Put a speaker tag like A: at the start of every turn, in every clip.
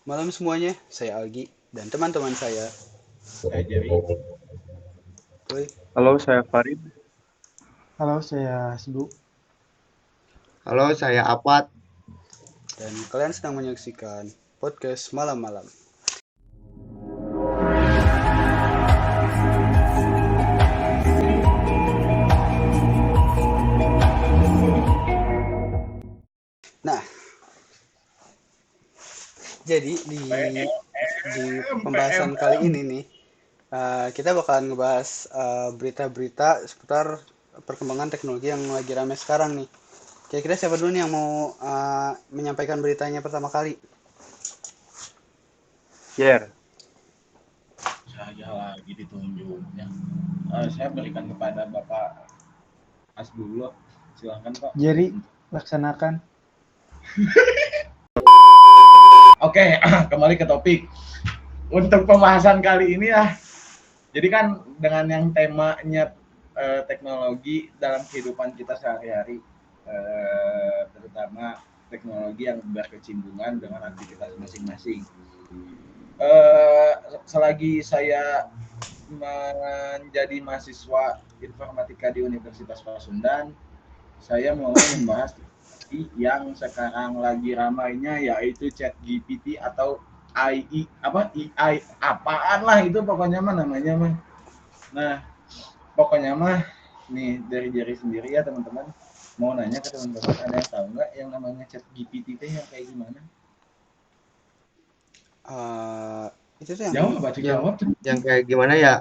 A: Malam semuanya, saya Algi dan teman-teman saya.
B: Saya Jerry.
A: Woi,
C: Halo, saya Farid.
D: Halo, saya Sebu.
E: Halo, saya Apad.
A: dan kalian sedang menyaksikan podcast malam-malam. Nah, jadi di pembahasan kali ini nih, kita bakalan ngebahas berita-berita seputar perkembangan teknologi yang lagi rame sekarang nih. Kira-kira siapa dulu nih yang mau menyampaikan beritanya pertama kali?
C: Jer.
B: Saya lagi ditunjuknya. Saya berikan kepada Bapak Asbullah. Silahkan Pak.
D: Jerry, laksanakan.
B: Oke, kembali ke topik. Untuk pembahasan kali ini ya. Jadi kan dengan yang temanya teknologi dalam kehidupan kita sehari-hari, terutama teknologi yang berkesinambungan dengan aktivitas masing-masing. Selagi saya menjadi mahasiswa informatika di Universitas Pasundan, saya mau membahas yang sekarang lagi ramainya yaitu ChatGPT atau AI apaan lah itu pokoknya mah namanya mah. Nah, pokoknya mah nih dari Jerry sendiri ya teman-teman, mau nanya ke teman-teman, ada yang tahu nggak yang namanya ChatGPT itu yang kayak gimana?
A: Itu tuh yang
B: Jawab, baca jawab tuh.
E: Yang kayak gimana ya?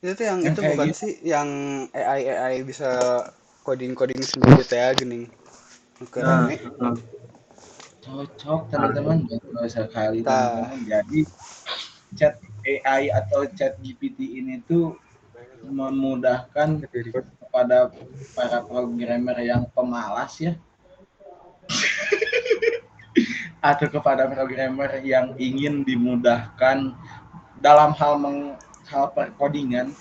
A: itu tuh yang
B: Yang
A: itu
B: kayak
A: bukan
B: gitu.
A: sih yang AI bisa coding sendiri teh gini. Rame.
B: Cocok teman-teman, betul sekali
A: Tah,
B: teman-teman. Jadi chat AI atau chat GPT ini tuh memudahkan kepada para programmer yang pemalas ya, atau kepada programmer yang ingin dimudahkan dalam hal perkodingan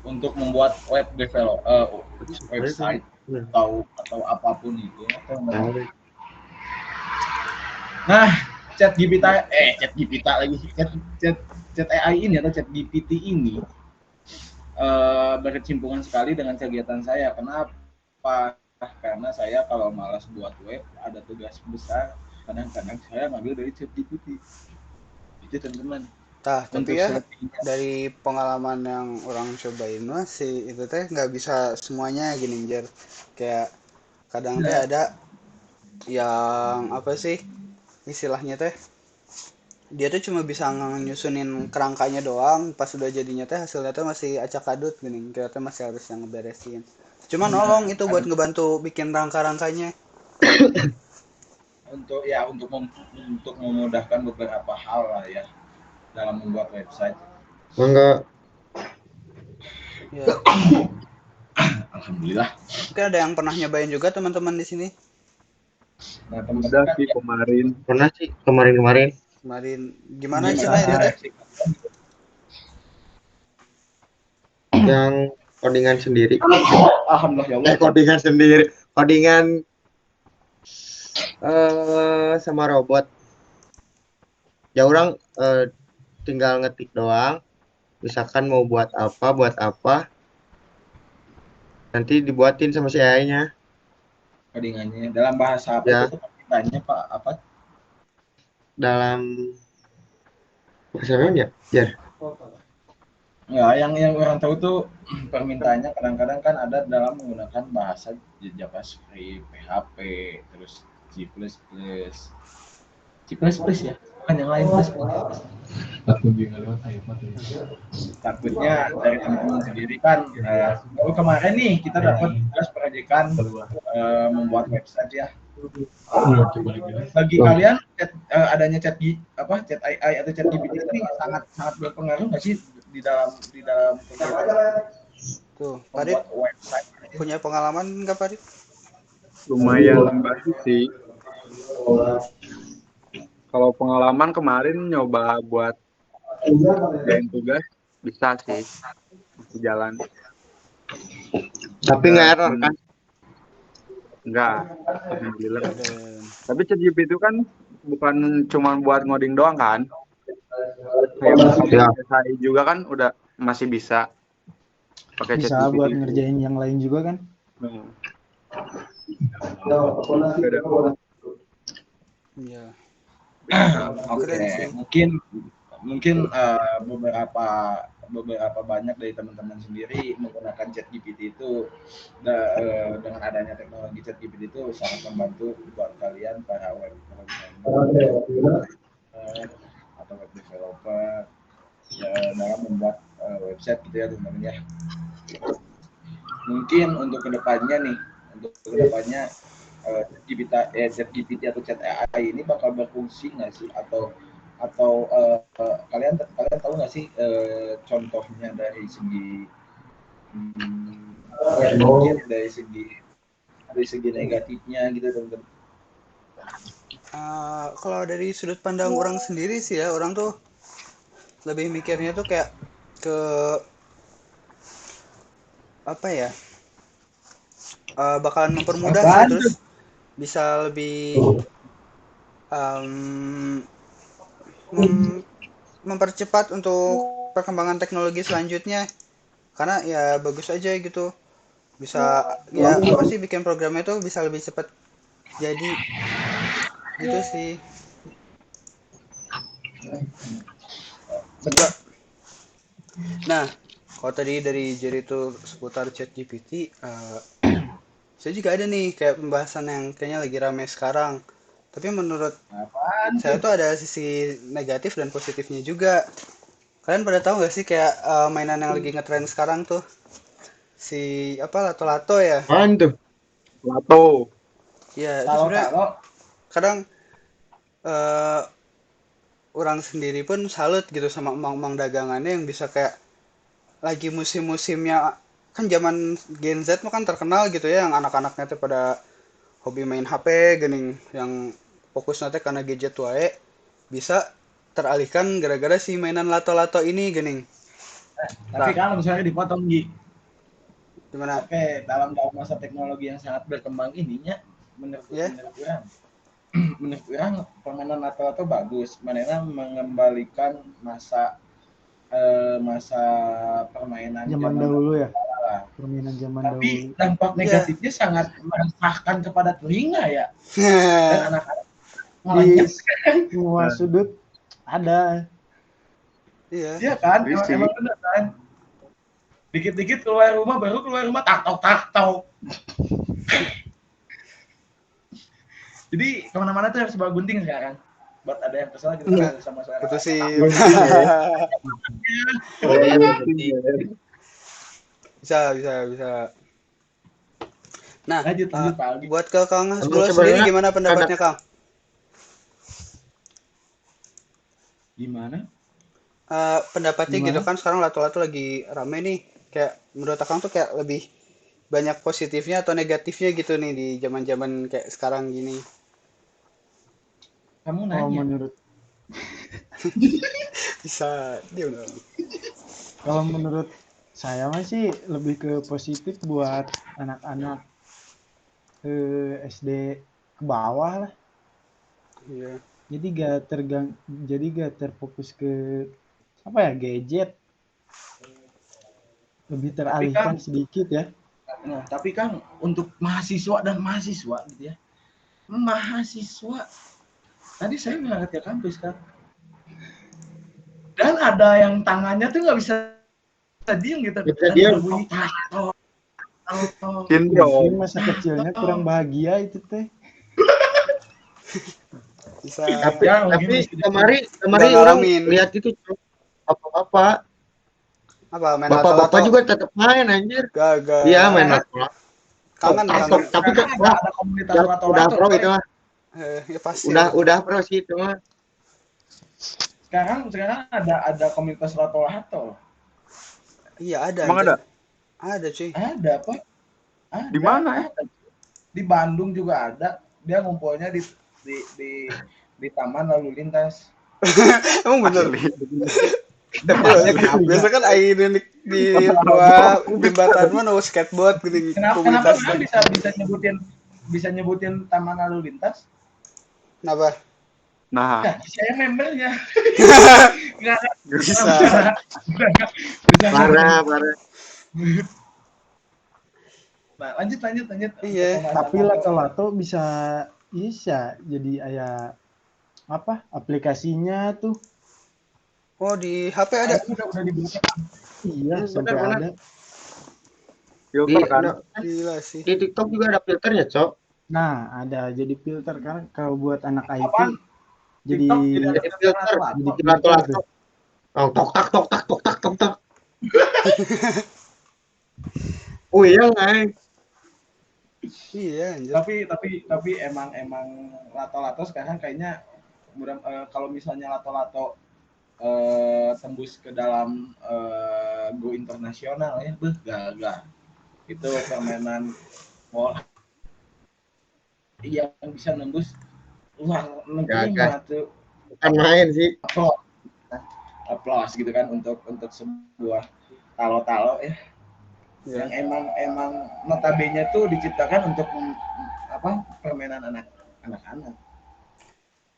B: untuk membuat web website atau apapun itu ya, teman-teman. Nah, chat GPT lagi chat AI ini atau chat GPT ini berkecimpungan sekali dengan kegiatan saya. Kenapa? Karena saya kalau malas buat web, ada tugas besar, kadang-kadang saya ngambil dari chat GPT. Itu teman-teman.
A: tapi
B: Untuk
A: ya
B: selebihnya,
A: dari pengalaman yang orang cobain mah sih itu teh nggak bisa semuanya gini Jer. Kayak kadang teh ada yang apa sih istilahnya teh dia tuh cuma bisa nyusunin kerangkanya doang, pas sudah jadinya teh hasilnya teh masih acak adut gini, kita teh masih harus yang ngeberesin. Cuma
B: nah,
A: nolong itu buat ngebantu bikin rangka-rangkanya.
B: untuk memudahkan beberapa hal lah ya dalam membuat website.
E: Enggak.
A: Ya,
B: Alhamdulillah.
A: mungkin ada yang pernah nyobain juga teman-teman di sini
B: Nah,
C: Udah
B: teman-teman kan
C: sih kemarin.
E: Pernah sih kemarin-kemarin
A: kemarin. Gimana
B: gimana
A: ceritanya itu teh?
E: yang codingan sendiri.
B: Alhamdulillah ya Allah.
E: Codingan sendiri. Codingan sama robot. Ya orang tinggal ngetik doang. Misalkan mau buat apa. Nanti dibuatin sama si AI-nya.
B: Codingannya dalam bahasa apa
E: Ya,
B: itu tuh pertanyaannya Pak apa?
E: dalam bahasa apa ya? Ya.
B: Ya, yang orang tahu tuh permintaannya kadang-kadang kan ada dalam menggunakan bahasa JavaScript, PHP, terus C++, C++ ya, kan yang lain plus. Takutnya dari teman-teman sendiri kan, baru kemarin nih kita dapat tugas proyekan membuat website ya. Bagi kalian adanya chat AI atau chat GPT ini sangat sangat berpengaruh nggak sih di dalam kegiatan
A: Tuh, Farid
B: membuat website?
A: punya pengalaman nggak Farid?
C: Lumayan bagus sih. Kalau pengalaman kemarin nyoba buat kerjain tugas bisa sih di jalan.
E: Tapi nggak error kan?
C: Enggak, alhamdulillah.
A: Dan
C: Tapi ChatGPT itu kan bukan cuma buat ngoding doang kan. Kayak misalnya
E: Ya.
C: SI juga kan udah masih bisa pakai
D: Bisa
C: ChatGPT
D: buat
C: itu.
D: ngerjain yang lain juga kan.
C: Hmm.
A: Iya.
B: Oke,
A: Keren sih.
B: mungkin beberapa banyak dari teman-teman sendiri menggunakan ChatGPT itu dengan adanya teknologi ChatGPT itu sangat membantu buat kalian para web developer atau web developer dalam membuat website gitu ya teman-teman ya. Mungkin untuk kedepannya ChatGPT atau Chat AI ini bakal berfungsi nggak sih atau kalian tahu nggak sih contohnya dari segi mungkin dari segi negatifnya gitu teman-teman.
A: Kalau dari sudut pandang orang sendiri sih ya, orang tuh lebih mikirnya tuh kayak ke apa ya, bakalan mempermudah sih, terus bisa lebih mempercepat untuk perkembangan teknologi selanjutnya, karena ya bagus aja gitu, bisa ya apa sih, bikin programnya tuh bisa lebih cepat jadi gitu sih. Betul. Nah, kalau tadi dari Jerry itu seputar ChatGPT, saya juga ada nih kayak pembahasan yang kayaknya lagi rame sekarang. Tapi menurut
B: Apaan
A: saya
B: tuh?
A: tuh ada sisi negatif dan positifnya juga. Kalian pada tahu nggak sih kayak mainan yang lagi ngetren sekarang tuh, si apa, lato-lato ya?
E: Apaan tuh?
C: Lato.
A: Ya, itu sebenarnya
B: Kalau
A: kadang eh, orang sendiri pun salut gitu sama emang-emang dagangannya yang bisa kayak lagi musim-musimnya, kan zaman Gen Z mah kan terkenal gitu ya, yang anak-anaknya tuh pada hobi main HP gening, yang fokus nanti karena gadget wae bisa teralihkan gara-gara si mainan lato-lato ini gening.
B: tapi
A: Nah,
B: kalau misalnya dipotong
A: gimana?
B: oke, dalam masa teknologi yang sangat berkembang ininya menurut
A: Ya,
B: menurut orang menurut orang permainan lato-lato bagus, mana mengembalikan masa permainan
D: Zaman
B: zaman
D: dahulu ya,
B: lah.
D: permainan zaman
B: Tapi
D: dahulu.
B: dampak
A: iya.
B: negatifnya sangat meresahkan kepada telinga ya, dan anak-anak
D: Di
B: melenyap
D: semua sudut ada.
A: Iya.
B: dia kan,
C: Risih.
B: emang benar kan, dikit-dikit keluar rumah tak tok. Jadi kemana-mana tuh harus bawa gunting sekarang. Buat ada yang kesal gitu kan sama suara.
A: Itu sih.
C: Gunting ya.
A: Bisa. Nah,
B: Lanjut Pak Aldi.
A: buat ke Kang
E: Emang
A: Hasbullah sendiri
E: sebenarnya
A: gimana pendapatnya, Kang?
B: Gimana?
A: Pendapatnya gitu
D: Gimana?
A: kan, sekarang lato-lato lagi rame nih. Kayak menurut Akang tuh kayak lebih banyak positifnya atau negatifnya gitu nih di zaman-zaman kayak sekarang gini.
B: Kamu
D: Kalau
B: nanya.
D: menurut
A: Bisa dia dong.
D: kalau menurut saya masih lebih ke positif buat anak-anak SD ke bawah lah.
A: Iya.
D: Jadi gak terfokus ke apa ya, gadget, lebih
B: Tapi Kang,
D: teralihkan sedikit ya.
B: untuk mahasiswa dan mahasiswa gitu ya. Mahasiswa. Tadi saya berangkat ke kampus kan. Dan ada yang tangannya tuh nggak bisa diem gitu.
E: Bisa
B: Dan
E: diem.
B: berbunyi
D: Mungkin
C: Sindrom.
D: masa kecilnya kurang bahagia itu teh.
A: Bisa
E: Tapi
B: Ya, mungkin
E: tapi
B: bisa
E: kemarin
A: nggak
E: orang
A: ngalamin
E: lihat itu bapak-bapak
A: apa main
E: bapak-bapak
A: lato-lato.
E: juga tetap main anjir.
A: Gak
E: Iya main
B: Sekarang,
E: lato.
A: kangen.
E: Tapi
B: sekarang
E: kan
B: ada komunitas
E: udah
B: lato-lato.
E: pro itu mah.
A: Ya pasti ya.
E: Udah pro sih itu mah.
B: Sekarang ada komunitas lato-lato.
A: Iya ada.
C: Emang
A: anjir.
C: ada?
A: Ada cuy.
B: Ada Pak. Ada.
C: Di mana ya?
B: Ada. Di Bandung juga ada. Dia ngumpulnya di Taman Lalu Lintas.
A: Emang bener.
C: Asli.
A: Iya, biasa kan air di bawah jembatan mana skateboard gitu
B: Kenapa
A: komunitas.
B: orang bisa nyebutin Taman Lalu Lintas?
A: Kenapa?
C: Nah,
B: Nah, saya membernya. Nggak
A: Bisa.
B: bisa.
E: Parah, parah.
B: Nah, lanjut
A: Iya.
B: untuk pembahasan
D: Tapi
B: lato.
D: lato-lato bisa jadi kayak apa? Aplikasinya tuh.
A: Oh, di HP ada.
B: Udah dibuka.
D: Iya, sampai
E: Benar-benar.
D: ada.
E: Di,
C: filter kan.
A: Gila sih.
E: di TikTok juga ada filternya, Cok.
D: Nah, ada jadi filter kan kalau buat anak IT
B: Apaan?
D: jadi
B: TikTok jadi ada
E: Jadi
B: filter
E: filter.
B: lato-lato.
D: jadi
E: Di
D: filter
E: lato-lato.
D: tuh.
E: Oh, tok tak tok tak tok tak tok tak. Oh iya, nggak?
A: Iya, anjir.
B: Tapi emang lato-lato sekarang kayaknya kalau misalnya lato-lato tembus ke dalam go internasional ya, gak itu permainan bola yang bisa nembus luar negeri
E: Gagah.
B: mah tuh
E: Bukan main sih.
B: applause gitu kan untuk sebuah talo-talo ya
A: Ya.
B: yang emang notabene tuh diciptakan untuk permainan anak-anak.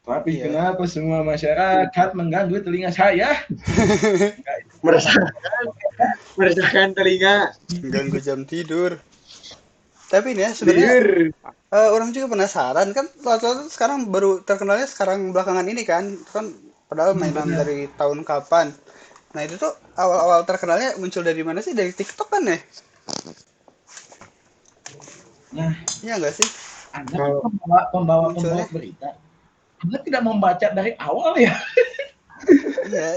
B: Tapi
A: Iya.
B: kenapa semua masyarakat mengganggu telinga saya?
E: Meresahkan telinga.
A: Ganggu jam tidur. Tapi ini ya sebenarnya
E: Tidur.
A: orang juga penasaran kan lato-lato sekarang baru terkenalnya sekarang belakangan ini kan padahal mainan
B: Bener.
A: dari tahun kapan. Nah itu tuh awal-awal terkenalnya muncul dari mana sih? Dari TikTok kan ya?
B: Nah,
A: Iya nggak sih?
B: Anda
E: Kalau-
B: pembawa
A: Munculnya.
B: berita. Anda tidak membaca dari awal ya?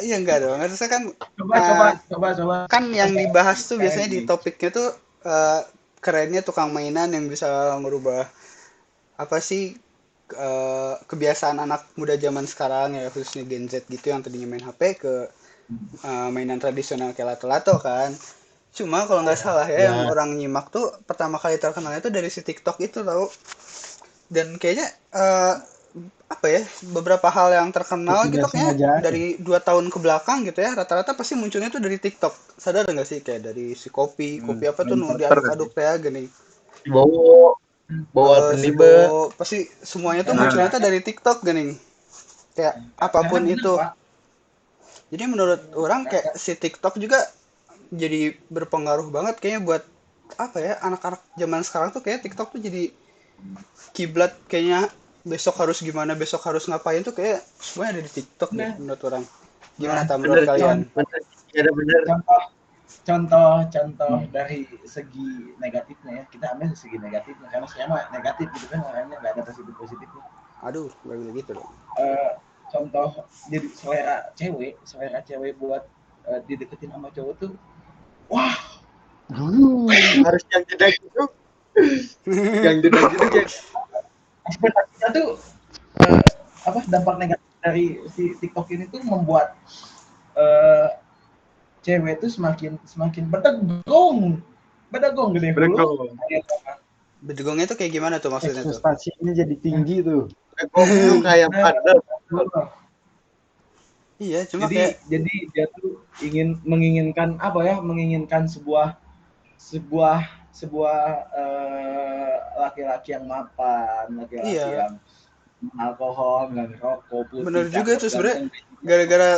A: Iya enggak dong. Harusnya kan
B: Coba.
A: kan yang dibahas tuh biasanya di
B: Kayak
A: topiknya tuh kerennya tukang mainan yang bisa merubah apa sih kebiasaan anak muda zaman sekarang ya khususnya Gen Z gitu yang tadinya main HP ke mainan tradisional kayak lato-lato kan. Cuma kalau nggak salah ya yang
E: Ya.
A: orang nyimak tuh pertama kali terkenalnya tuh dari si TikTok itu tau. Dan kayaknya apa ya beberapa hal yang terkenal gitu
D: Tidak
A: kayaknya
D: sengaja.
A: dari 2 tahun ke belakang gitu ya rata-rata pasti munculnya tuh dari TikTok. Sadar nggak sih kayak dari si kopi apa tuh nu diaduk-aduk teh gini.
E: Bawa
A: Si
E: tiba.
A: Bowo, pasti semuanya tuh
B: Nah.
A: munculnya tuh dari TikTok gini. Kayak apapun
B: Karena
A: itu.
B: kenapa?
A: Jadi menurut orang kayak si TikTok juga jadi berpengaruh banget kayaknya buat apa ya anak-anak zaman sekarang tuh kayak TikTok tuh jadi kiblat kayaknya besok harus gimana besok harus ngapain tuh kayak semuanya ada di TikTok deh
B: Nah.
A: menurut orang. Gimana
B: Nah,
A: menurut
E: Bener,
A: kalian?
E: bener. Ada bener.
B: Contoh dari segi negatifnya ya kita ambil segi negatifnya karena saya mah negatif gitu kan orangnya nggak ada positifnya.
A: Aduh, gak boleh gitu dong.
B: Contoh jadi selera cewek buat dideketin sama cowok tuh wah
E: Harus yang jeda gitu. Yang jeda gitu kayak
B: ekspektasinya tuh dampak negatif dari si TikTok ini tuh membuat cewek tuh semakin bedegong gede dulu.
A: Bedegongnya tuh kayak gimana tuh maksudnya tuh?
D: Ekspektasinya jadi tinggi tuh.
E: itu kayak padel.
A: Iya, cuma
B: jadi
A: kayak
B: dia tuh menginginkan sebuah laki-laki yang mapan, laki-laki
A: Iya.
B: yang alkohol, nggak ngerokok, putih.
A: Bener juga tuh sebenarnya
B: ganteng.
A: gara-gara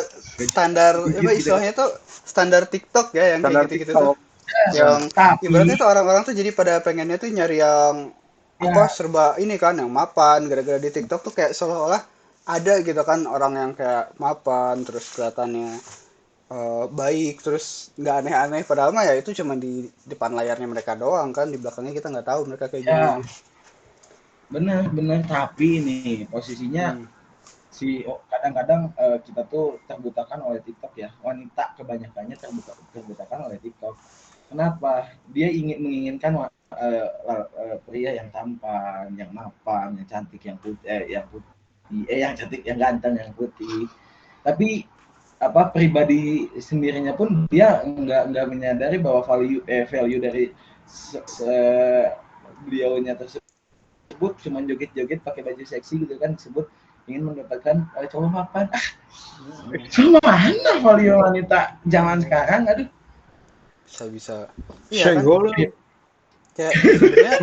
A: standar apa istilahnya tuh standar TikTok ya yang
C: Standar
A: kayak gitu-gitu tuh.
C: TikTok.
A: Yang
B: Tapi
A: ibaratnya tuh orang-orang tuh jadi pada pengennya tuh nyari yang apa serba ini kan yang mapan gara-gara di TikTok tuh kayak seolah-olah ada gitu kan orang yang kayak mapan terus kelihatannya baik terus nggak aneh-aneh padahal mah ya itu cuma di depan layarnya mereka doang kan di belakangnya kita nggak tahu mereka kayak gimana.
B: bener tapi nih posisinya kadang-kadang kita tuh terbutakan oleh TikTok ya, wanita kebanyakannya terbutakan oleh TikTok. Kenapa? Dia menginginkan pria yang tampan, yang mapan, yang cantik, yang putih, yang cantik, yang ganteng, yang putih. Tapi pribadi sendirinya pun dia nggak menyadari bahwa value dari beliaunya tersebut cuma joget-joget pakai baju seksi gitu kan disebut ingin mendapatkan cowok mapan. Cuma mana value wanita zaman sekarang aduh
A: Bisa iya kan kayak sebenarnya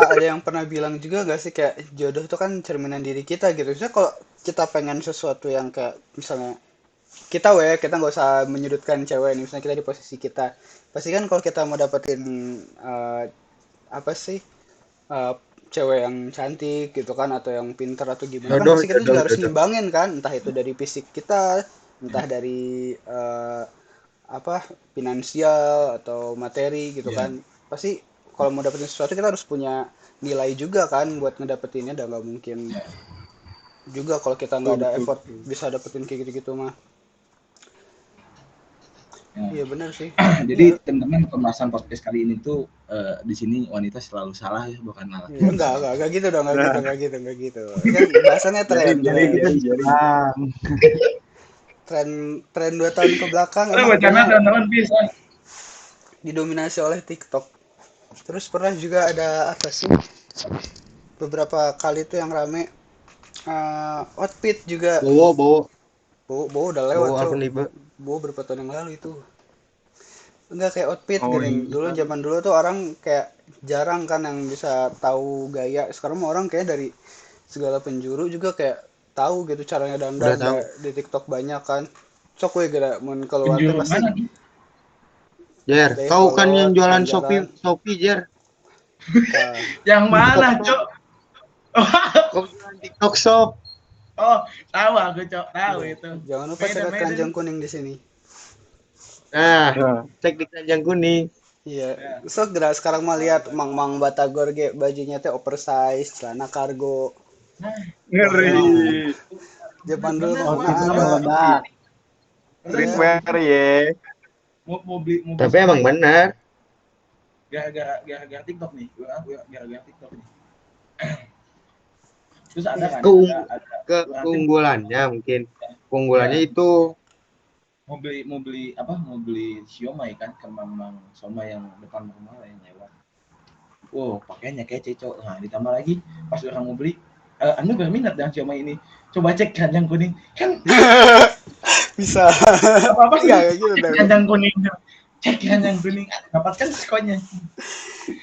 A: ada yang pernah bilang juga gak sih kayak jodoh itu kan cerminan diri kita gitu. Misalnya kalau kita pengen sesuatu yang kayak misalnya kita nggak usah menyudutkan cewek nih, misalnya kita di posisi kita, pasti kan kalau kita mau dapetin eh, apa sih, eh, cewek yang cantik gitu kan atau yang pintar atau gimana kan,
E: Jodoh,
A: pasti kita
E: jodoh,
A: juga harus
E: jodoh.
A: ngimbangin kan, entah itu dari fisik kita, entah dari apa, finansial atau materi gitu
B: Iya.
A: kan. Pasti kalau mau dapetin sesuatu kita harus punya nilai juga kan buat ngedapetinnya, dan nggak mungkin
B: Iya.
A: juga kalau kita
E: Betul,
A: nggak ada
E: betul,
A: effort
E: betul.
A: bisa dapetin kayak gitu-gitu mah.
B: Ya.
A: Iya benar sih.
B: Jadi
A: Iya.
B: teman-teman, pembahasan podcast kali ini tuh di sini wanita selalu salah ya, bukan malah.
A: Iya, enggak gitu dong, enggak gitu,
C: Nah,
A: enggak gitu. Kan bahasannya
C: jaring, jaring,
D: Kita
C: jaring, jaring.
D: diserang.
A: tren tren 2 tahun ke belakang
B: Karena
A: emang
B: wacana
A: kayaknya
B: teman-teman bisa.
A: didominasi oleh TikTok. Terus pernah juga ada apa sih? Beberapa kali tuh yang rame outfit juga.
E: Bowo, bowo,
A: Bowo udah lewat,
E: bowo
A: Cok.
E: Alvin Liba.
A: Bowo berapa tahun yang lalu itu. Enggak kayak outfit
C: Oh
A: gini. Dulu
C: iya.
A: zaman dulu tuh orang kayak jarang kan yang bisa tahu gaya. Sekarang mah orang kayak dari segala penjuru juga kayak tahu gitu caranya
E: Udah
A: dandan,
E: tahu.
A: di TikTok banyak kan. Sok we gara mun keluar teh
B: Penjuru
A: pasti
B: mana nih?
E: Jer,
A: day
E: kau kan yang
A: holot,
E: jualan
A: jalan-jalan.
E: Shopee, Jer.
A: Nah,
B: Yang mana,
E: TikTok Shop.
B: Cok?
E: Kau jualan TikTok Shop.
B: Oh, tahu aku, Cok. Tahu
A: iya.
B: itu.
A: Jangan lupa
B: Beda,
A: cek
B: beda.
A: keranjang kuning di sini.
E: Nah,
C: Nah,
E: cek di keranjang kuning.
A: Iya.
B: Ya.
A: So sekarang mah lihat mang-mang Batagor ge bajunya teh oversize, celana kargo.
B: Nah,
C: ngeri.
A: Wah,
B: nah,
A: zaman dulu
B: bener,
A: mah mana
D: Outfitnya
A: ada.
D: meledak.
A: Iya.
C: Streetwear ya.
B: mau beli
E: Tapi emang
B: sepatu
E: benar.
B: gara-gara TikTok nih. Gara-gara TikTok nih. Terus ada
A: Iya.
B: kan,
E: Keung
B: ada orang tim
E: keunggulannya mungkin. Keunggulannya
B: ya
E: itu
B: mau beli apa? Mau beli siomay kan ke Mamang Somai yang depan rumah yang lewat. Wow, pakaiannya kece, Cok. Nah, ditambah lagi pas orang mau beli, Anda berminat dengan siomay ini? Coba cek keranjang kuning. Kan
A: Bisa.
B: apa-apa sih?
A: Enggak kayak gitu
B: Cek
A: dong.
B: keranjang kuning. Cek keranjang kuning. Dapatkan diskonnya.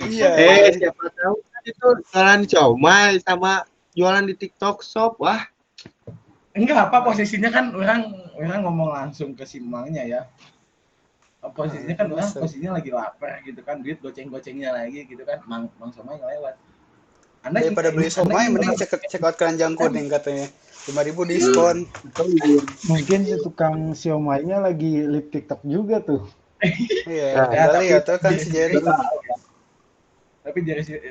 A: Iya.
E: siapa tahu kan itu jualan siomay sama jualan di TikTok Shop. Wah,
B: Enggak apa, posisinya kan orang orang ngomong langsung ke si Mangnya ya. Posisinya kan orang
A: Bisa.
B: posisinya lagi lapar gitu kan, duit goceng-gocengnya lagi gitu kan. Mang Somai ngelewat. Anda
A: Daripada beli somai mending cek out keranjang kuning katanya. 5.000 diskon.
D: Mungkin si tukang siomaynya lagi live TikTok juga tuh.
A: Iya,
E: nah,
B: ya,
A: kali
B: tapi
A: atau kan si Jerry.
B: nggak tahu ya. Tapi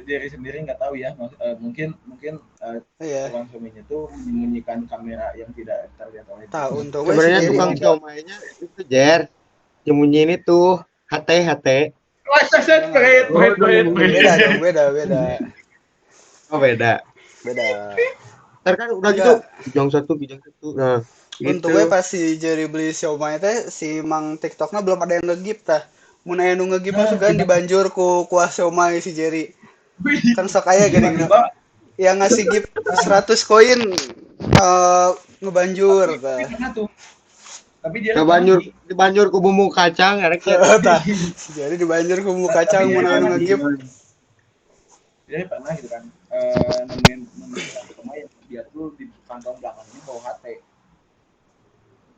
B: diri sendiri nggak tahu ya. Mungkin
A: Iya.
B: tukang Somainya tuh menyembunyikan kamera yang tidak terlihat oleh dia.
A: Tahu untung we si
E: sebenarnya
A: Jerry.
E: tukang siomaynya itu Jer. Nyembunyiin itu HT.
B: Wah, set,
A: Jangan dong. Beda dong,
B: bread.
A: beda.
E: Oh beda.
A: Beda.
E: Ntar kan udah gitu
A: Enggak.
E: bijang satu. Nah, gitu.
A: Untungnya pas si Jerry beli siomay teh si Mang TikToknya belum ada yang ngegip tah. Mun aya nu ngegip
B: Nah,
A: masuk kan
B: kita
A: dibanjur ku kuah siomay si Jerry. Kan sok aya geuning
B: tiba-tiba
A: yang ngasih gift 100 koin ngebanjur
B: tapi
A: tah.
B: pernah tuh. Tapi dia
E: Dibanjur ku bumbu kacang enak ya.
A: Tah. Si Jerry dibanjur ku bumbu kacang mun aya nu ngegip.
B: Dia pernah gitu kan, nemuin tukang somai yang dia tuh di kantong belakangnya bawa HT.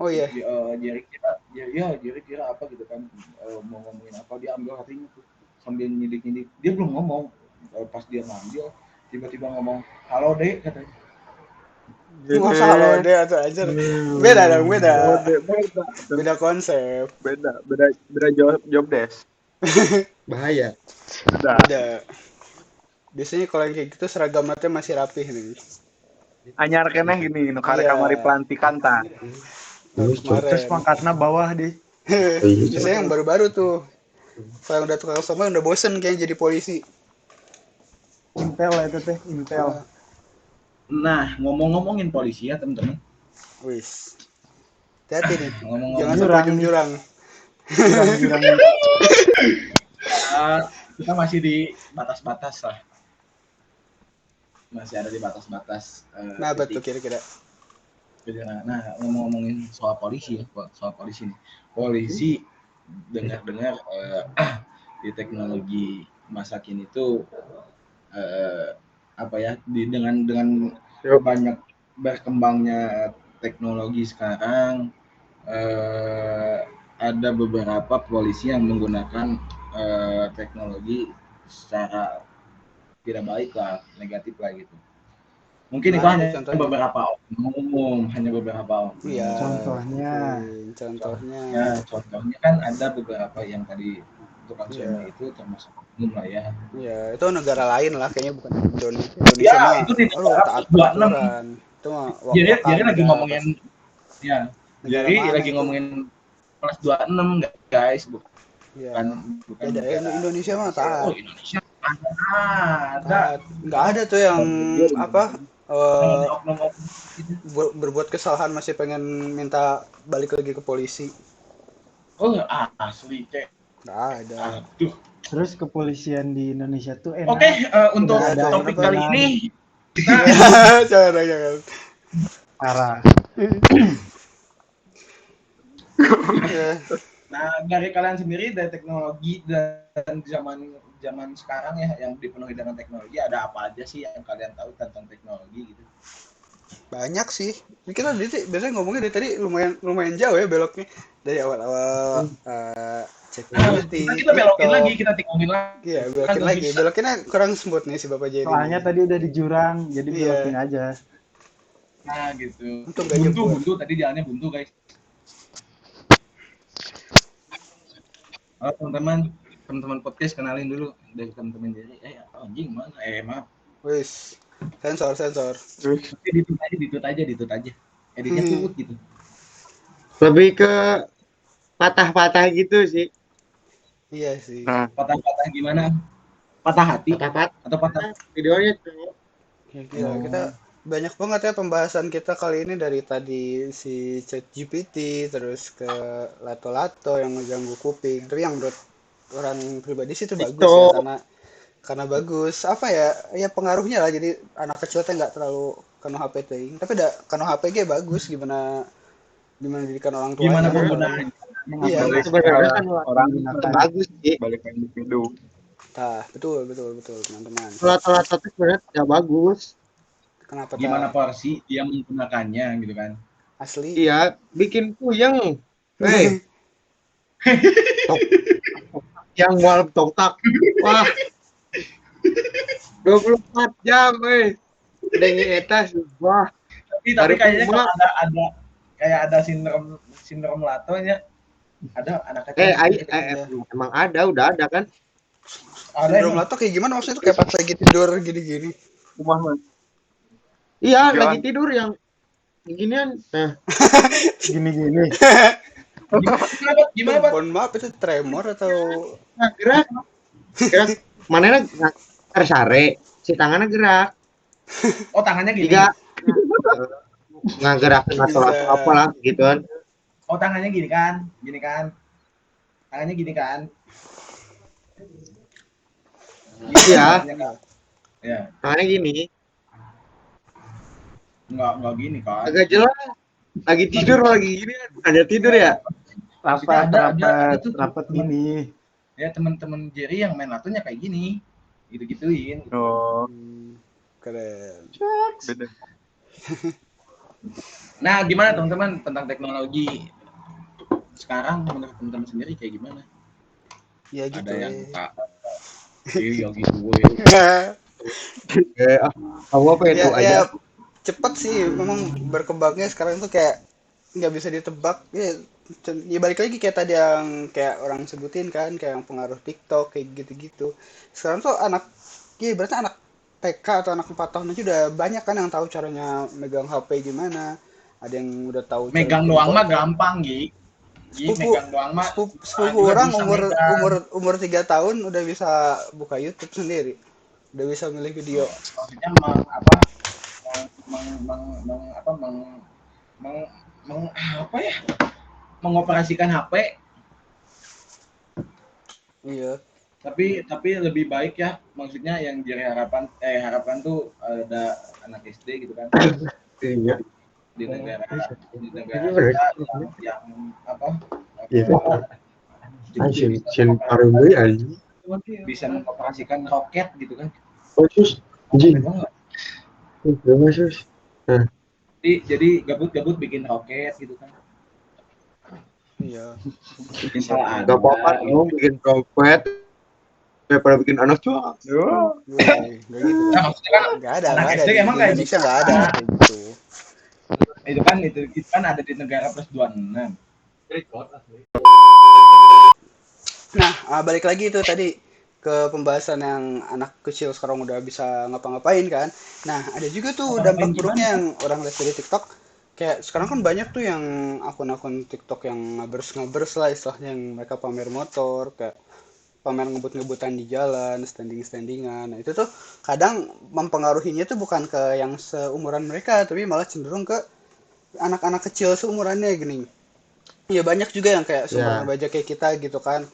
A: Oh iya.
B: Jerry kira apa gitu kan, mau ngomongin apa, dia ambil HT-nya tuh sambil nyidik-nyidik. Dia belum ngomong, pas dia ngambil tiba-tiba ngomong, "Halo, Dek," katanya.
A: Masa lo deh atau aja. Beda dong, beda.
C: Beda.
A: Beda konsep.
C: Beda job desk.
E: Bahaya.
C: Beda.
A: Beda. Biasanya kalau yang kayak gitu seragamatnya masih rapih nih.
C: Anyar keneh gini, nu kare
A: Iya.
C: kamari pelantikan tah.
A: Tahun
D: Terus
A: kemarin.
D: pangkatnya bawah deh.
A: Biasanya yang baru-baru tuh. Kalau yang udah tukang somai udah bosen kayaknya jadi polisi.
D: Intel itu teh, Intel.
B: Nah, ngomongin polisi ya teman-teman.
A: Wis. Hati-hati nih.
B: Ngomong-ngomong
A: Jangan
D: jurang
A: sampai
D: nih.
A: jurang.
D: Jurang-jurang.
B: kita masih di batas-batas lah. Masih ada di batas-batas.
A: Nah, betul
B: titik.
A: kira-kira.
B: Nah, ngomongin soal polisi ya, soal polisi nih. Polisi dengar-dengar di teknologi masa kini tuh apa ya, dengan banyak berkembangnya teknologi sekarang, ada beberapa polisi yang menggunakan teknologi secara tidak baik lah, negatif lah gitu. Mungkin itu
A: Gimana tuh
B: hanya
A: contohnya?
B: beberapa oknum,
A: Iya,
D: Contohnya.
A: contohnya.
B: Ya, contohnya kan ada beberapa yang tadi tukang
A: Iya.
B: somai itu termasuk oknum lah ya.
A: Iya, itu negara lain lah kayaknya, bukan Indonesia. Indonesia
B: Ya,
A: mah
B: itu di
A: aduh
B: negara
A: taat
B: 26.
A: peraturan. Itu mah
B: Jadi lagi
A: Wakanda apa
B: ngomongin ya,
A: negara
B: jadi
A: mana
B: lagi
A: itu?
B: ngomongin plus 26 guys,
A: Iya.
B: bukan
A: Beda ya,
B: negara
A: Indonesia mah
B: Indonesia. Oh,
A: taat.
B: Indonesia ada.
A: Taat. Nggak ada tuh yang apa
B: Yang
A: eh,
B: ada oknum-oknum gitu.
A: berbuat kesalahan masih pengen minta balik lagi ke polisi.
B: Oh, asli cek.
A: Nggak ada.
B: Aduh.
D: Terus kepolisian di Indonesia tuh enak.
B: Oke, untuk
D: Udah ada
B: topik
A: kenapa?
B: kali
D: aturan.
B: ini kita
A: Jangan.
D: Parah.
A: Ya,
B: nah, dari kalian sendiri, dari teknologi dan zaman sekarang ya yang dipenuhi dengan teknologi, ada apa aja sih yang kalian tahu tentang teknologi gitu?
A: banyak sih. Ini kita biasanya ngomongnya dari tadi lumayan jauh ya beloknya. Dari awal-awal ChatGPT,
B: Kita belokin
A: TikTok.
B: lagi, kita tikungan lagi.
A: Iya,
B: Kan
A: belokin
B: nggak
A: lagi.
B: bisa.
A: Belokinnya kurang smooth nih si Bapak Jerry.
D: Soalnya tadi udah di jurang, jadi
A: Iya.
D: belokin aja.
B: Nah, gitu.
A: Untung gak jebol.
B: Buntu tadi jalannya buntu, guys. Halo teman-teman podcast, kenalin dulu dari teman-teman jadi anjing mana? Maaf.
A: Wis, sensor.
B: Ditut aja. Editnya tutut gitu.
E: Lebih ke patah-patah gitu sih.
A: Iya sih.
C: Nah,
B: Patah-patah gimana? Patah hati
E: Patah-patah
B: atau patah?
E: videonya tuh.
A: Ya, gila, kita banyak banget ya pembahasan kita kali ini, dari tadi si ChatGPT terus ke lato-lato yang ngeganggu kuping. Tapi yang menurut orang pribadi sih itu bagus ya,
E: TikTok.
A: karena bagus apa ya, ya pengaruhnya lah, jadi anak kecil teh nggak terlalu kena HP teuing. Tapi ada kena HP ge bagus, gimana didikan orang
B: Gimana
A: tuanya.
B: penggunaannya?
A: Iya,
C: balik
E: Sebenarnya
C: ke
E: kan
C: orang
D: menggunakan.
E: bagus sih.
C: balik ke individu.
A: tah betul teman-teman.
E: Lato-lato itu sebenarnya tidak bagus.
A: Kenapa
B: Gimana
A: tah?
B: porsi dia menggunakannya gitu kan?
A: Asli.
E: Iya, bikin puyeng. Tok, yang mual tok. Wah, 24 jam, Udah eta wah.
B: Tapi
E: Hari
B: kayaknya
E: Jumat.
B: kalau ada kayak ada sindrom lato ya. Ada anak kecil.
E: Emang udah ada kan?
A: Sindrom lato kayak gimana maksudnya tuh, kayak pas lagi tidur gini-gini?
C: Rumah
E: Iya,
C: Jalan.
E: lagi tidur yang ginian.
D: Gini-gini.
B: Gimana, Pak?
A: Mohon maaf, itu tremor atau
E: Nah, gerak. Manehna sare, si tangannya gerak.
B: Oh, tangannya gini.
E: Tiga. Ngagerakin atau apalah gitu kan.
B: Oh, tangannya gini kan? Tangannya gini kan?
E: Iya.
B: Ya.
E: Tangannya gini.
B: Enggak gini kan?
E: Agak jelas. Lagi tidur lagi gini. Hanya tidur ya.
D: Rapat gini.
B: Ya, teman-teman Jerry yang main latonya kayak gini. Gitu-gituin.
C: Oh,
A: keren.
C: beda.
B: Nah, gimana teman-teman tentang teknologi sekarang menurut teman-teman sendiri kayak gimana?
A: Ya gitu.
B: Ada yang tak iya gitu gue.
E: Kamu apa itu aja?
A: Ya cepet sih memang berkembangnya sekarang tuh, kayak nggak bisa ditebak ya. Ya balik lagi kayak tadi yang kayak orang sebutin kan, kayak yang pengaruh TikTok kayak gitu-gitu. Sekarang tuh berarti anak TK atau anak 4 tahun aja udah banyak kan yang tahu caranya megang HP gimana. Ada yang udah tahu
B: Megang doang mah gampang, Gi. Megang doang mah
A: sepupu orang umur 3 tahun udah bisa buka YouTube sendiri. Udah bisa milih video.
B: Maksudnya mengoperasikan HP.
A: Iya.
B: Tapi lebih baik ya, maksudnya yang jadi harapan tuh ada anak SD gitu kan.
E: Iya.
B: Di negara yang bisa mengoperasikan roket gitu kan.
E: Sus, anjing. Sus. Nah,
B: Jadi gabut-gabut bikin roket gitu kan.
A: Iya.
B: Misal
E: Gak apa-apa
B: ada
E: dong bikin profet daripada bikin anak cua.
A: Woi, nggak gitu
B: nah,
A: dong.
B: maksudnya kan
A: Nggak ada
B: anak SD
A: di
B: emang kayak
A: Indonesia
B: gitu.
A: nggak ada kayak gitu.
B: Itu kan ada di negara plus 26.
A: Nah, balik lagi itu tadi ke pembahasan yang anak kecil sekarang udah bisa ngapa-ngapain kan. Nah, ada juga tuh
B: Ngapa-ngapain
A: dampak
B: gimana?
A: buruknya yang orang lihat dari TikTok. Kayak sekarang kan banyak tuh yang akun-akun TikTok yang ngabers-ngabers lah istilahnya, yang mereka pamer motor, kayak pamer ngebut-ngebutan di jalan, standing-standingan. Nah, itu tuh kadang mempengaruhinya tuh bukan ke yang seumuran mereka, tapi malah cenderung ke anak-anak kecil seumurannya gini. Iya banyak juga yang kayak seumuran
E: Ya,
A: remaja kayak kita gitu kan,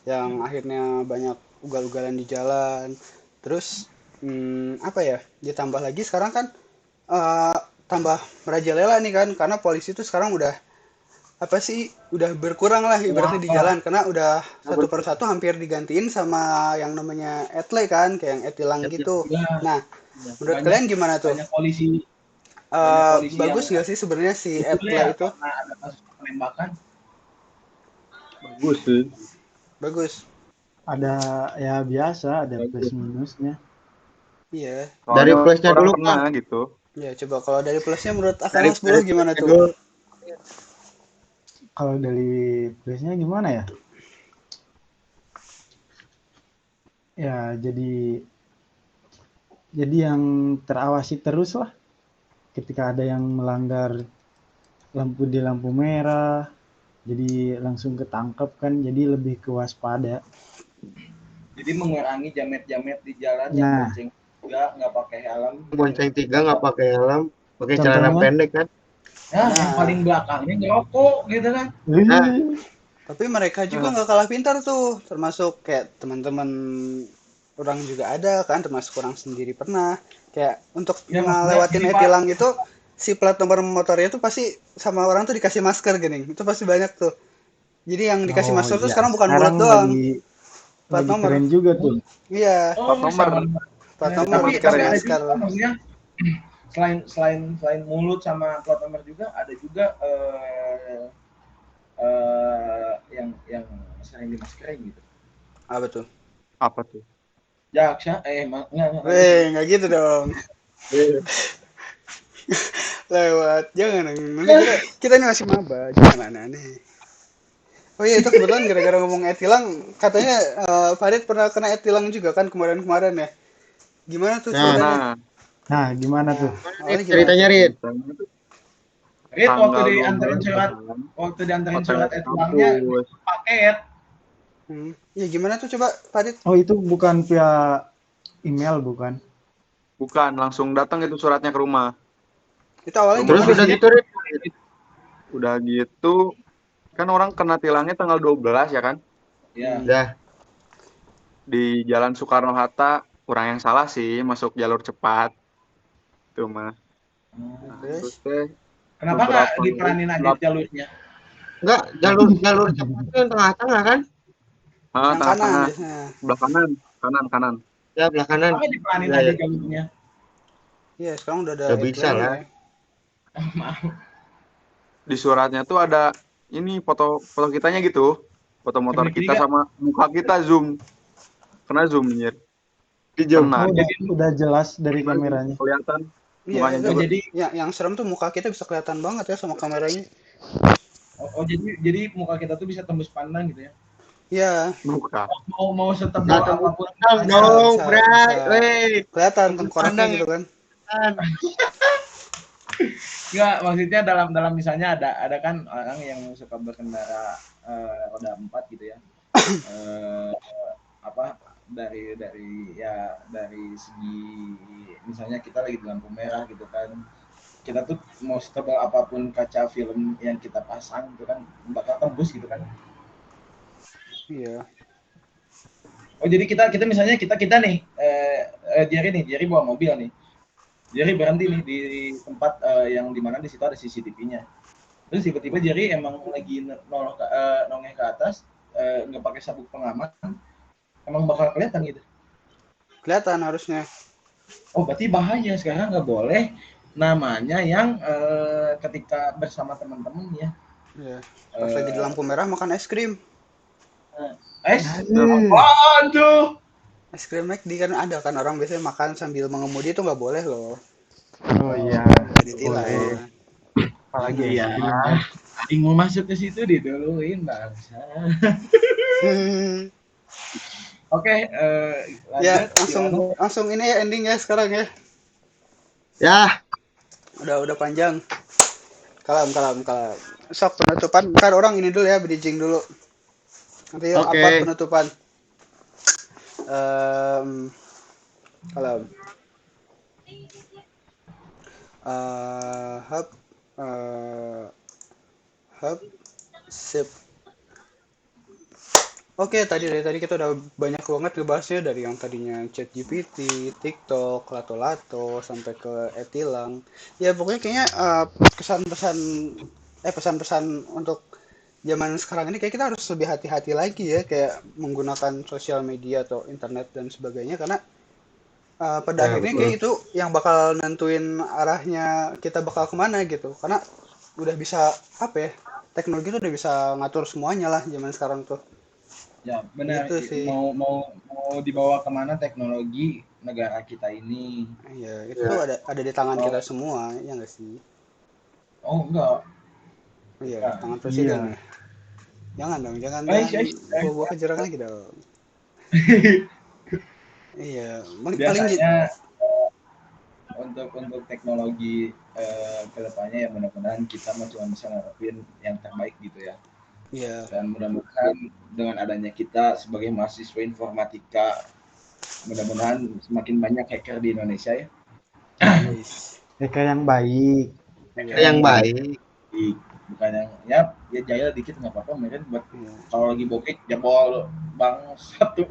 A: yang akhirnya banyak ugal-ugalan di jalan. Terus apa ya? Ditambah lagi sekarang kan eh, tambah merajalela nih kan, karena polisi tuh sekarang udah apa sih? Udah berkurang lah ibaratnya di
B: Wah,
A: jalan, karena udah satu persatu hampir digantiin sama yang namanya etle kan, kayak yang etilang gitu.
B: ya
A: Nah, menurut
B: banyak
A: kalian gimana tuh?
B: banyak polisi banyak polisi yang
A: Bagus nggak sih sebenarnya si
B: betul
A: etle
B: ya
A: itu?
B: karena ada kasus penembakan.
C: Bagus sih.
A: Bagus.
D: Ada ya biasa, ada plus
C: Bagus.
D: minusnya.
A: Iya.
E: dari
C: Soalnya
E: plusnya
C: orang
E: dulu
C: pernah
E: Kang.
C: gitu.
A: Ya, coba kalau dari plusnya menurut
E: Dari
A: Akang 10 gimana
E: plusnya
A: tuh?
E: dulu.
D: Kalau dari plusnya gimana ya? Ya jadi yang terawasi terus lah. Ketika ada yang melanggar lampu merah, jadi langsung ketangkep kan, jadi lebih kewaspada.
B: Jadi mengurangi jamet-jamet di jalan yang
D: Nah,
B: bonceng juga nggak pakai helm.
E: Bonceng tiga nggak pakai helm, pakai celana
D: contohnya,
E: pendek kan.
B: Nah, yang
A: Nah,
B: paling belakangnya ngerokok gitu kan.
E: Nah,
A: tapi mereka juga
C: Nah,
A: nggak kalah pintar tuh, termasuk kayak teman-teman orang juga ada kan, termasuk orang sendiri pernah. Kayak untuk
B: Ya maksudnya
A: ngelewatin
B: gini Pak,
A: e-tilang itu, si plat nomor motornya tuh pasti sama orang tuh dikasih masker gini. Itu pasti banyak tuh. Jadi yang dikasih
D: oh
A: masker tuh
D: iya,
A: sekarang bukan
D: sekarang
A: mulut doang, plat
D: lagi
A: nomor.
D: tren juga tuh.
A: Iya,
B: oh
C: plat nomor
B: sama.
A: plat nomor
C: emang
A: dikasih
B: Tapi
C: keren.
B: ada juga
A: masker.
B: Pak, maksudnya selain selain selain mulut sama plat nomor juga ada juga yang sering dimaskerin gitu.
A: Apa tuh?
C: Apa tuh?
B: Jaksa, nggak lanjut
A: Weh,
B: lanjut.
A: nggak gitu dong.
C: Iya.
A: Lewat, jangan. Nanti kita ini masih maba, jangan aneh-aneh. Oh iya, itu kebetulan gara-gara ngomong etilang, katanya Farid pernah kena etilang juga kan kemarin-kemarin ya. Gimana tuh
E: nah,
A: ceritanya?
C: Pernah.
D: Nah, gimana
A: Nah,
D: tuh?
A: awalnya gimana
E: ceritanya
A: tuh?
E: Rit.
C: Ceritanya tuh
B: Rit,
C: tanggal 12 kan,
B: waktu dianterin
C: OTW
B: surat
C: ke
B: etilangnya
C: kampus.
B: paket.
A: Ya gimana tuh coba Farid?
D: Oh, itu bukan via email, bukan?
C: Bukan, langsung datang itu suratnya ke rumah.
A: Itu awalnya
C: Rumah
E: Terus
A: gimana
E: udah
A: sih?
E: gitu Rit.
C: udah gitu, kan orang kena tilangnya tanggal 12 ya kan?
B: Ya.
E: Dah,
C: Di Jalan Soekarno-Hatta, kurang yang salah sih, masuk jalur cepat. Itu mah. Nah, terus
A: Terus
C: teh
B: Kenapa nggak
C: beberapa hari,
B: diperanin aja jalurnya?
E: enggak jalur jalur cepat tuh yang tengah-tengah kan?
A: yang kanan
C: tengah-tengah,
A: biasanya.
C: sebelah kanan.
E: Ya belah kanan.
B: Kenapa nggak diperanin
E: Ya,
B: aja
E: ya.
B: jalurnya?
A: Iya, sekarang udah ada
E: Udah bisa
A: e-tilang
E: lah.
A: ya.
C: Di suratnya tuh ada ini foto kitanya gitu, foto motor
B: Kena
C: kita
B: kiri
C: sama muka kita zoom, kena zoom anjir.
E: Di jam.
C: Kena,
D: Oh,
B: Oh jadi
D: udah jelas dari
C: kena zoom,
D: kameranya.
C: kelihatan
A: Iya,
C: mukanya
A: itu
B: oh
C: juga.
B: jadi
A: yang serem tuh muka kita bisa kelihatan banget ya sama kameranya.
B: jadi muka kita tuh bisa tembus pandang gitu ya.
A: Iya,
C: Muka.
B: Mau setebal
E: Nah, tembus
B: apapun
E: pandang
B: mukanya.
E: dong,
A: bisa
E: Bray. Weh,
A: kelihatan
E: tembus
A: tengkoraknya
E: pandang
A: gitu kan.
E: kan.
B: Enggak, maksudnya dalam misalnya ada kan orang yang suka berkendara roda 4 gitu ya. Eh, apa dari segi misalnya kita lagi di lampu merah gitu kan. Kita tuh mau setebal apapun kaca film yang kita pasang itu kan bakal tembus gitu kan.
A: Iya.
B: Oh jadi kita misalnya kita nih Jerry bawa mobil nih. Jerry berhenti nih di tempat yang dimana di situ ada CCTV-nya. Terus tiba-tiba Jerry emang lagi nongeh ke atas, nggak pakai sabuk pengaman, emang bakal kelihatan gitu.
A: Kelihatan harusnya.
B: Oh berarti bahaya sekarang nggak boleh namanya yang ketika bersama teman-teman ya.
A: Iya. Pas lagi di lampu merah makan es krim.
B: Apaan tuh?
A: Es krim McD kan ada kan orang biasanya makan sambil mengemudi itu nggak boleh loh.
D: Oh iya.
A: Ditilang.
D: Boleh. Apalagi
B: Iya. Aing mau masuk ke situ diduluin bangsa. Oke,
A: Ya,
B: lanjut.
A: langsung ini ya ending ya sekarang ya.
E: Ya,
A: Udah panjang. Kalem. Sok penutupan. Ntar orang ini dulu ya, bridging dulu. Nanti
E: Oke.
A: apa penutupan? Kalem. Sip. Oke, dari tadi kita udah banyak banget ngebahasnya dari yang tadinya ChatGPT, TikTok, lato-lato sampai ke etilang. Ya pokoknya kayaknya pesan-pesan untuk zaman sekarang ini kayak kita harus lebih hati-hati lagi ya kayak menggunakan sosial media atau internet dan sebagainya karena pada akhirnya kayak itu yang bakal nentuin arahnya kita bakal kemana gitu. Karena udah bisa teknologi tuh udah bisa ngatur semuanya lah zaman sekarang tuh.
B: Ya benar.
A: Gitu sih.
B: Mau dibawa kemana teknologi negara kita ini?
A: Iya, itu ada di tangan kita semua, ya nggak sih?
B: Oh enggak.
A: Iya, tangan presiden ya. Jangan bawa ke jurang lagi dong. Iya,
B: biasanya untuk teknologi kedepannya ya mudah-mudahan kita cuma bisa ngarepin yang terbaik gitu ya.
A: Iya.
B: Dan mudah-mudahan dengan adanya kita sebagai mahasiswa informatika, mudah-mudahan semakin banyak hacker di Indonesia ya.
D: Hacker yang baik.
E: Yang baik.
B: Bukan yang ya jahil dikit nggak apa-apa, mungkin buat kalau lagi bokek jebol bang satu.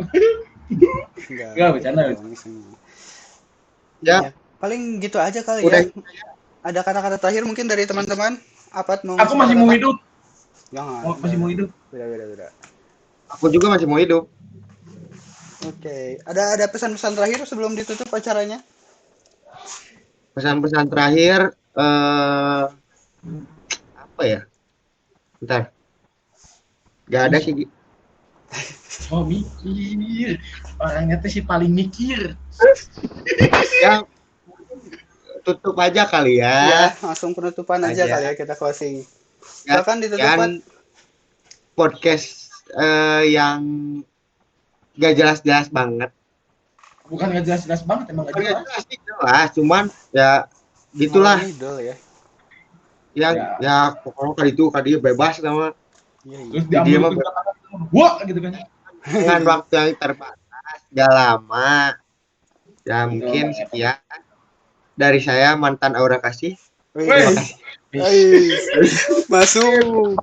B: Enggak bercanda.
A: Ya, paling gitu aja kali ya. Ada kata-kata terakhir mungkin dari teman-teman?
B: Aku masih mau hidup.
A: Jangan.
B: Masih mau hidup.
A: Beda.
E: Aku juga masih mau hidup.
A: Oke. Ada pesan-pesan terakhir sebelum ditutup acaranya?
E: Pesan-pesan terakhir apa ya? Bentar. Gak ada sih.
B: Oh mikir. Orangnya tuh si paling mikir.
E: Ya tutup aja kali ya.
A: Ya, langsung penutupan aja kali ya, kita closing. Silakan ditutup.
E: Podcast yang gak jelas-jelas banget.
B: Bukan gak jelas-jelas banget, emang gak jelas.
E: Jelas, cuman ya gitulah. Yang ya pokoknya kali bebas sama.
B: Terus dia mah wah gitu kan.
E: Dengan waktu yang terbatas, gak lama. Ya mungkin sekian dari saya mantan Aura Kasih.
A: Masuk.